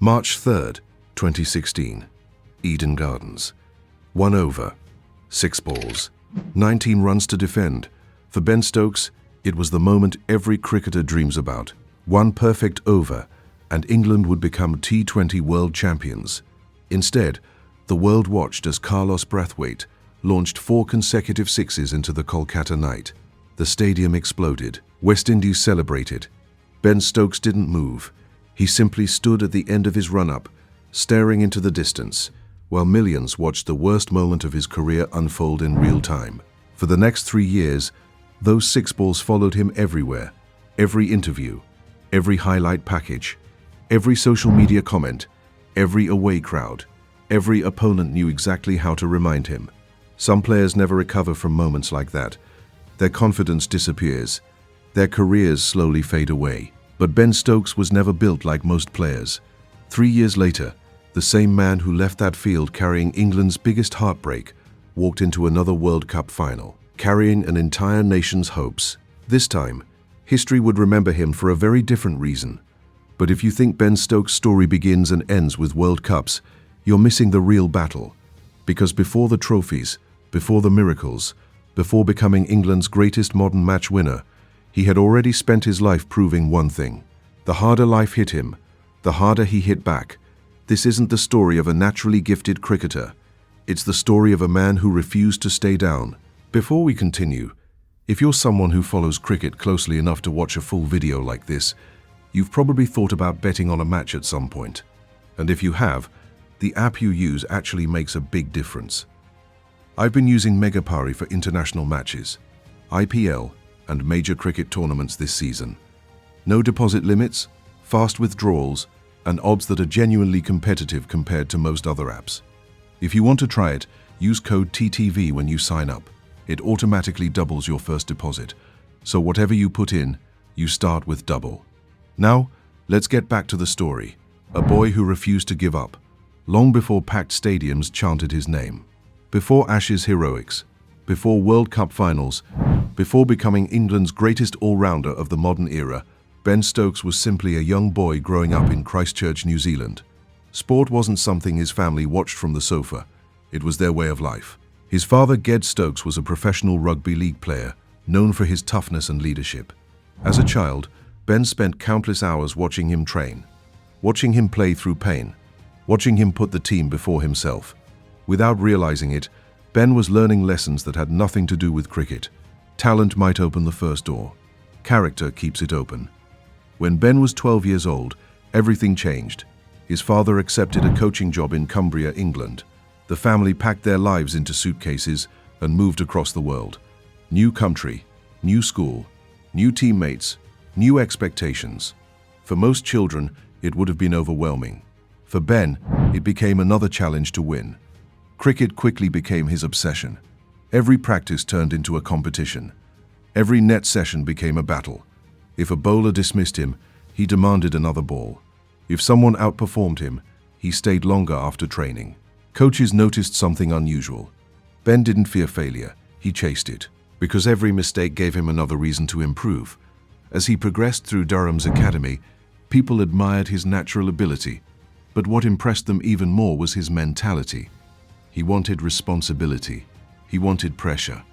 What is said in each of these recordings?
March 3rd, 2016. Eden Gardens. 1 over, 6 balls, 19 runs to defend. For Ben Stokes, it was the moment every cricketer dreams about. One perfect over, and England would become T20 world champions. Instead, the world watched as Carlos Brathwaite launched 4 consecutive sixes into the Kolkata night. The stadium exploded. West Indies celebrated. Ben Stokes didn't move. He simply stood at the end of his run-up, staring into the distance, while millions watched the worst moment of his career unfold in real time. For the next 3 years, those 6 balls followed him everywhere. Every interview, every highlight package, every social media comment, every away crowd, every opponent knew exactly how to remind him. Some players never recover from moments like that. Their confidence disappears. Their careers slowly fade away. But Ben Stokes was never built like most players. 3 years later, the same man who left that field carrying England's biggest heartbreak walked into another World Cup final, carrying an entire nation's hopes. This time, history would remember him for a very different reason. But if you think Ben Stokes' story begins and ends with World Cups, you're missing the real battle. Because before the trophies, before the miracles, before becoming England's greatest modern match winner, he had already spent his life proving one thing. The harder life hit him, the harder he hit back. This isn't the story of a naturally gifted cricketer. It's the story of a man who refused to stay down. Before we continue, if you're someone who follows cricket closely enough to watch a full video like this, you've probably thought about betting on a match at some point. And if you have, the app you use actually makes a big difference. I've been using Megapari for international matches, IPL, and major cricket tournaments this season. No deposit limits, fast withdrawals, and odds that are genuinely competitive compared to most other apps. If you want to try it, use code TTV when you sign up. It automatically doubles your first deposit, so whatever you put in, you start with double. Now, let's get back to the story. A boy who refused to give up, long before packed stadiums chanted his name. Before Ashes heroics, before World Cup finals, before becoming England's greatest all-rounder of the modern era, Ben Stokes was simply a young boy growing up in Christchurch, New Zealand. Sport wasn't something his family watched from the sofa. It was their way of life. His father, Ged Stokes, was a professional rugby league player, known for his toughness and leadership. As a child, Ben spent countless hours watching him train, watching him play through pain, watching him put the team before himself. Without realizing it, Ben was learning lessons that had nothing to do with cricket. Talent might open the first door. Character keeps it open. When Ben was 12 years old, everything changed. His father accepted a coaching job in Cumbria, England. The family packed their lives into suitcases and moved across the world. New country, new school, new teammates, new expectations. For most children, it would have been overwhelming. For Ben, it became another challenge to win. Cricket quickly became his obsession. Every practice turned into a competition. Every net session became a battle. If a bowler dismissed him, he demanded another ball. If someone outperformed him, he stayed longer after training. Coaches noticed something unusual. Ben didn't fear failure, he chased it, because every mistake gave him another reason to improve. As he progressed through Durham's academy, people admired his natural ability, but what impressed them even more was his mentality. He wanted responsibility. He wanted pressure.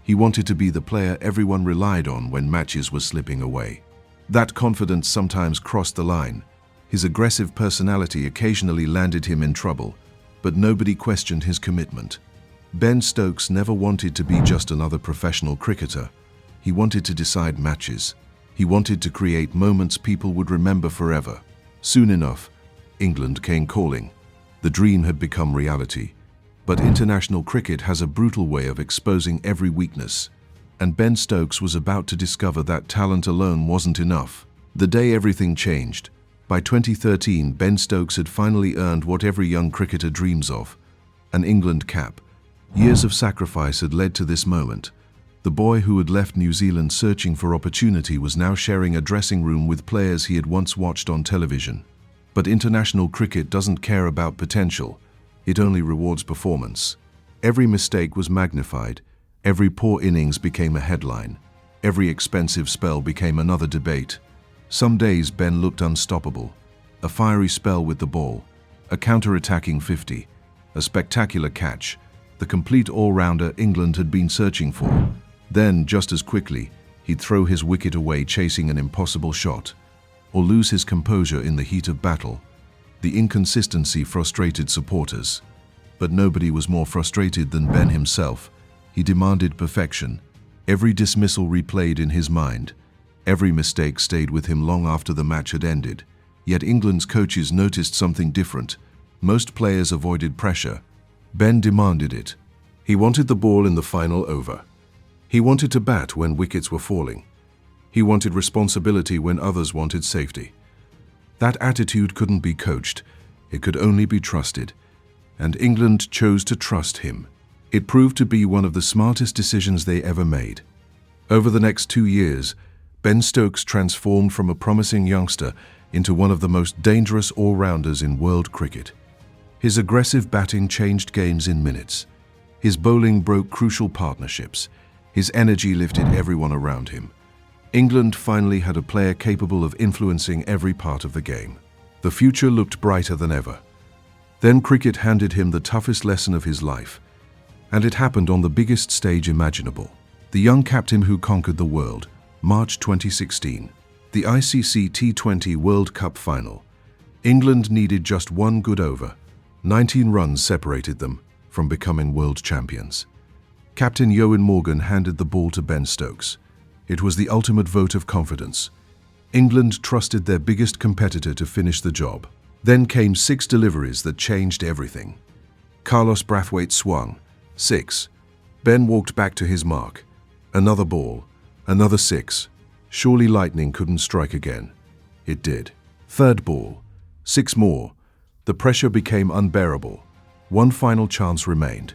He wanted to be the player everyone relied on when matches were slipping away. That confidence sometimes crossed the line. His aggressive personality occasionally landed him in trouble, but nobody questioned his commitment. Ben Stokes never wanted to be just another professional cricketer. He wanted to decide matches. He wanted to create moments people would remember forever. Soon enough, England came calling. The dream had become reality. But international cricket has a brutal way of exposing every weakness, and Ben Stokes was about to discover that talent alone wasn't enough. The day everything changed. By 2013, Ben Stokes had finally earned what every young cricketer dreams of, an England cap. Years of sacrifice had led to this moment. The boy who had left New Zealand searching for opportunity was now sharing a dressing room with players he had once watched on television. But international cricket doesn't care about potential. It only rewards performance. Every mistake was magnified. Every poor innings became a headline. Every expensive spell became another debate. Some days Ben looked unstoppable. a fiery spell with the ball, a counter-attacking 50, a spectacular catch, the complete all-rounder England had been searching for. Then, just as quickly, he'd throw his wicket away chasing an impossible shot, or lose his composure in the heat of battle. The inconsistency frustrated supporters. But nobody was more frustrated than Ben himself. He demanded perfection. Every dismissal replayed in his mind. Every mistake stayed with him long after the match had ended. Yet England's coaches noticed something different. Most players avoided pressure. Ben demanded it. He wanted the ball in the final over. He wanted to bat when wickets were falling. He wanted responsibility when others wanted safety. That attitude couldn't be coached. It could only be trusted. And England chose to trust him. It proved to be one of the smartest decisions they ever made. Over the next 2 years, Ben Stokes transformed from a promising youngster into one of the most dangerous all-rounders in world cricket. His aggressive batting changed games in minutes. His bowling broke crucial partnerships. His energy lifted everyone around him. England finally had a player capable of influencing every part of the game. The future looked brighter than ever. Then cricket handed him the toughest lesson of his life. And it happened on the biggest stage imaginable. The young captain who conquered the world, March 2016. The ICC T20 World Cup final. England needed just one good over. 19 runs separated them from becoming world champions. Captain Eoin Morgan handed the ball to Ben Stokes. It was the ultimate vote of confidence. England trusted their biggest competitor to finish the job. Then came 6 deliveries that changed everything. Carlos Brathwaite swung. 6. Ben walked back to his mark. Another ball. Another 6. Surely lightning couldn't strike again. It did. Third ball. 6 more. The pressure became unbearable. One final chance remained.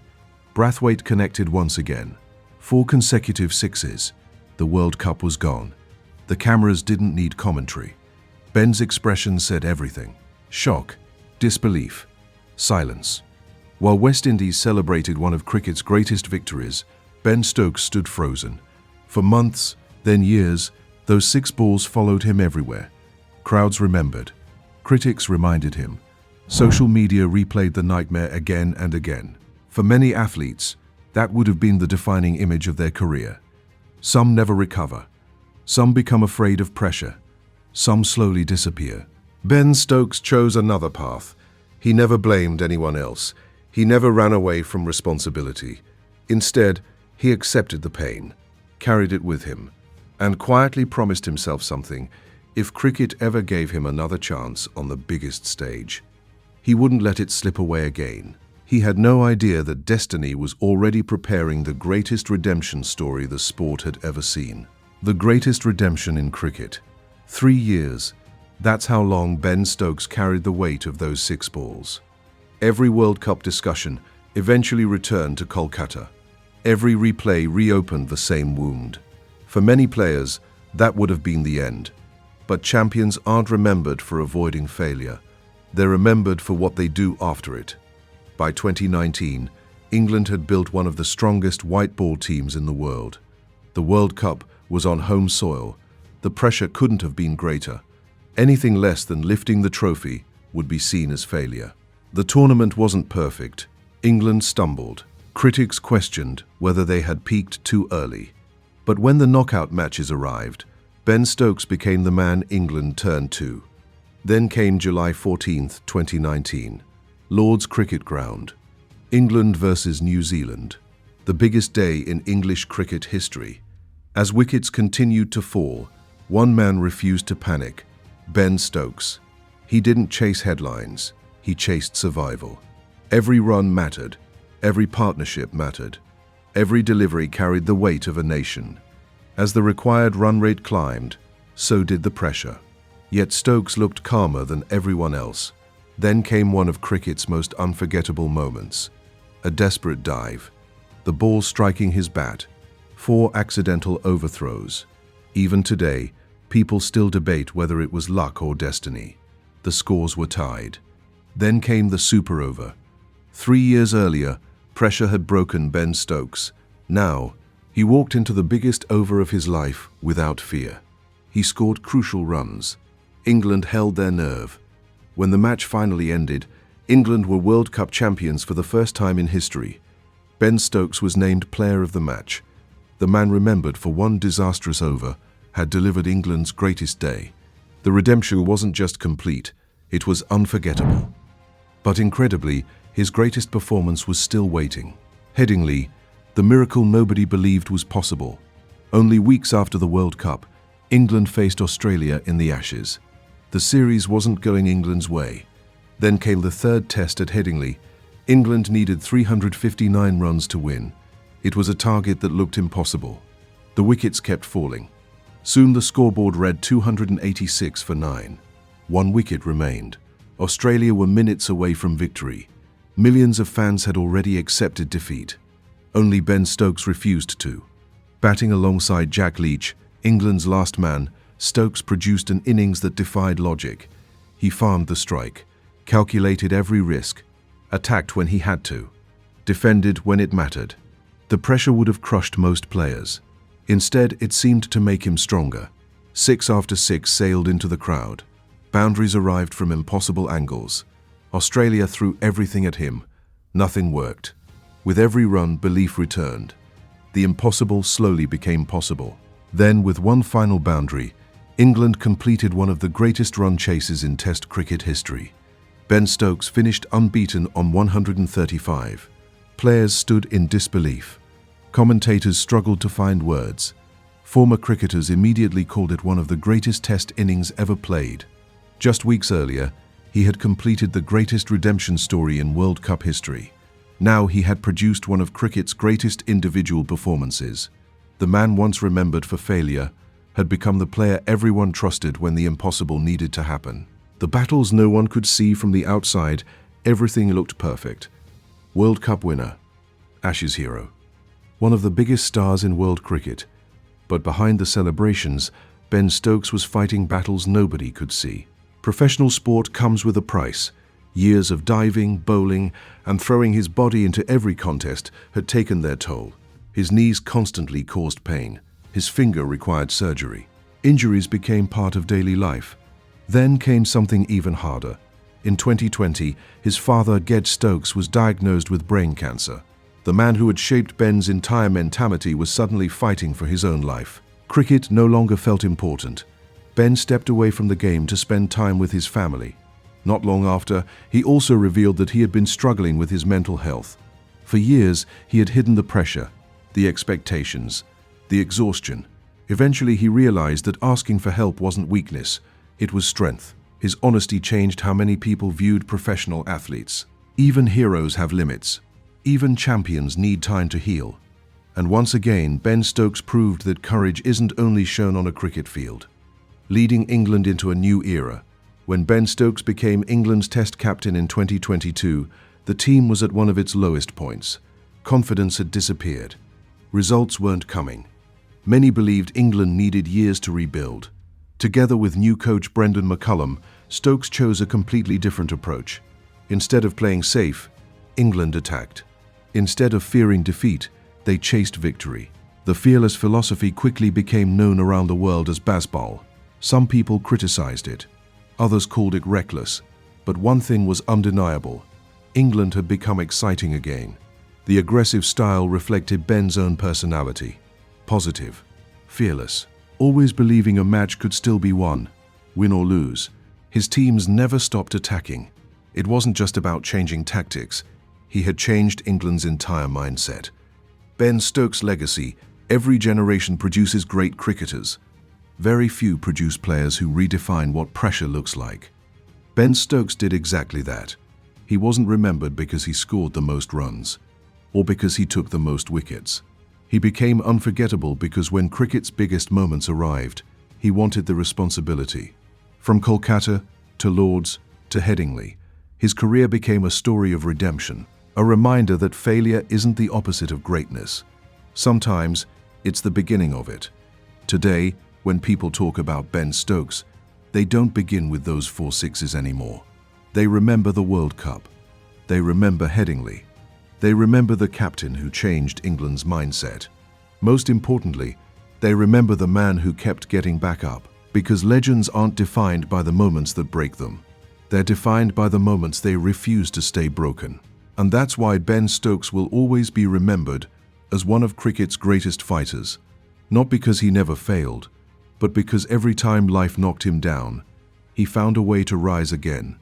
Brathwaite connected once again. 4 consecutive 6s. The World Cup was gone. The cameras didn't need commentary. Ben's expression said everything. Shock, disbelief, silence. While West Indies celebrated one of cricket's greatest victories, Ben Stokes stood frozen. For months, then years, those 6 balls followed him everywhere. Crowds remembered. Critics reminded him. Social media replayed the nightmare again and again. For many athletes, that would have been the defining image of their career. Some never recover. Some become afraid of pressure. Some slowly disappear. Ben Stokes chose another path. He never blamed anyone else. He never ran away from responsibility. Instead, he accepted the pain, carried it with him, and quietly promised himself something: if cricket ever gave him another chance on the biggest stage, he wouldn't let it slip away again. He had no idea that destiny was already preparing the greatest redemption story the sport had ever seen. The greatest redemption in cricket. 3 years. That's how long Ben Stokes carried the weight of those 6 balls. Every World Cup discussion eventually returned to Kolkata. Every replay reopened the same wound. For many players, that would have been the end. But champions aren't remembered for avoiding failure. They're remembered for what they do after it. By 2019, England had built one of the strongest white ball teams in the world. The World Cup was on home soil. The pressure couldn't have been greater. Anything less than lifting the trophy would be seen as failure. The tournament wasn't perfect. England stumbled. Critics questioned whether they had peaked too early. But when the knockout matches arrived, Ben Stokes became the man England turned to. Then came July 14, 2019. Lord's Cricket Ground. England versus New Zealand. The biggest day in English cricket history. As wickets continued to fall, one man refused to panic: Ben Stokes. He didn't chase headlines. He chased survival. Every run mattered. Every partnership mattered. Every delivery carried the weight of a nation. As the required run rate climbed, so did the pressure. Yet Stokes looked calmer than everyone else. Then came one of cricket's most unforgettable moments. A desperate dive. The ball striking his bat. 4 accidental overthrows. Even today, people still debate whether it was luck or destiny. The scores were tied. Then came the super over. 3 years earlier, pressure had broken Ben Stokes. Now, he walked into the biggest over of his life without fear. He scored crucial runs. England held their nerve. When the match finally ended, England were World Cup champions for the first time in history. Ben Stokes was named Player of the Match. The man remembered for one disastrous over had delivered England's greatest day. The redemption wasn't just complete, it was unforgettable. But incredibly, his greatest performance was still waiting. Headingley, the miracle nobody believed was possible. Only weeks after the World Cup, England faced Australia in the Ashes. The series wasn't going England's way. Then came the third test at Headingley. England needed 359 runs to win. It was a target that looked impossible. The wickets kept falling. Soon the scoreboard read 286 for 9. One wicket remained. Australia were minutes away from victory. Millions of fans had already accepted defeat. Only Ben Stokes refused to. Batting alongside Jack Leach, England's last man, Stokes produced an innings that defied logic. He farmed the strike, calculated every risk, attacked when he had to, defended when it mattered. The pressure would have crushed most players. Instead, it seemed to make him stronger. 6 after 6 sailed into the crowd. Boundaries arrived from impossible angles. Australia threw everything at him. Nothing worked. With every run, belief returned. The impossible slowly became possible. Then, with one final boundary, England completed one of the greatest run chases in Test cricket history. Ben Stokes finished unbeaten on 135. Players stood in disbelief. Commentators struggled to find words. Former cricketers immediately called it one of the greatest Test innings ever played. Just weeks earlier, he had completed the greatest redemption story in World Cup history. Now he had produced one of cricket's greatest individual performances. The man once remembered for failure had become the player everyone trusted when the impossible needed to happen. The battles no one could see from the outside, everything looked perfect. World Cup winner, Ashes hero. One of the biggest stars in world cricket. But behind the celebrations, Ben Stokes was fighting battles nobody could see. Professional sport comes with a price. Years of diving, bowling, and throwing his body into every contest had taken their toll. His knees constantly caused pain. His finger required surgery. Injuries became part of daily life. Then came something even harder. In 2020, his father, Ged Stokes, was diagnosed with brain cancer. The man who had shaped Ben's entire mentality was suddenly fighting for his own life. Cricket no longer felt important. Ben stepped away from the game to spend time with his family. Not long after, he also revealed that he had been struggling with his mental health. For years, he had hidden the pressure, the expectations, the exhaustion. Eventually, he realized that asking for help wasn't weakness, it was strength. His honesty changed how many people viewed professional athletes. Even heroes have limits. Even champions need time to heal. And once again, Ben Stokes proved that courage isn't only shown on a cricket field. Leading England into a new era. When Ben Stokes became England's Test captain in 2022, the team was at one of its lowest points. Confidence had disappeared. Results weren't coming. Many believed England needed years to rebuild. Together with new coach Brendan McCullum, Stokes chose a completely different approach. Instead of playing safe, England attacked. Instead of fearing defeat, they chased victory. The fearless philosophy quickly became known around the world as baseball. Some people criticized it. Others called it reckless. But one thing was undeniable. England had become exciting again. The aggressive style reflected Ben's own personality. Positive, fearless, always believing a match could still be won, win or lose. His teams never stopped attacking. It wasn't just about changing tactics. He had changed England's entire mindset. Ben Stokes' legacy: every generation produces great cricketers. Very few produce players who redefine what pressure looks like. Ben Stokes did exactly that. He wasn't remembered because he scored the most runs, or because he took the most wickets. He became unforgettable because when cricket's biggest moments arrived, he wanted the responsibility. From Kolkata to Lords to Headingley, his career became a story of redemption, a reminder that failure isn't the opposite of greatness. Sometimes it's the beginning of it. Today, when people talk about Ben Stokes, they don't begin with those 4 sixes anymore. They remember the World Cup. They remember Headingley. They remember the captain who changed England's mindset. Most importantly, they remember the man who kept getting back up, because legends aren't defined by the moments that break them. They're defined by the moments they refuse to stay broken. And that's why Ben Stokes will always be remembered as one of cricket's greatest fighters, not because he never failed, but because every time life knocked him down, he found a way to rise again.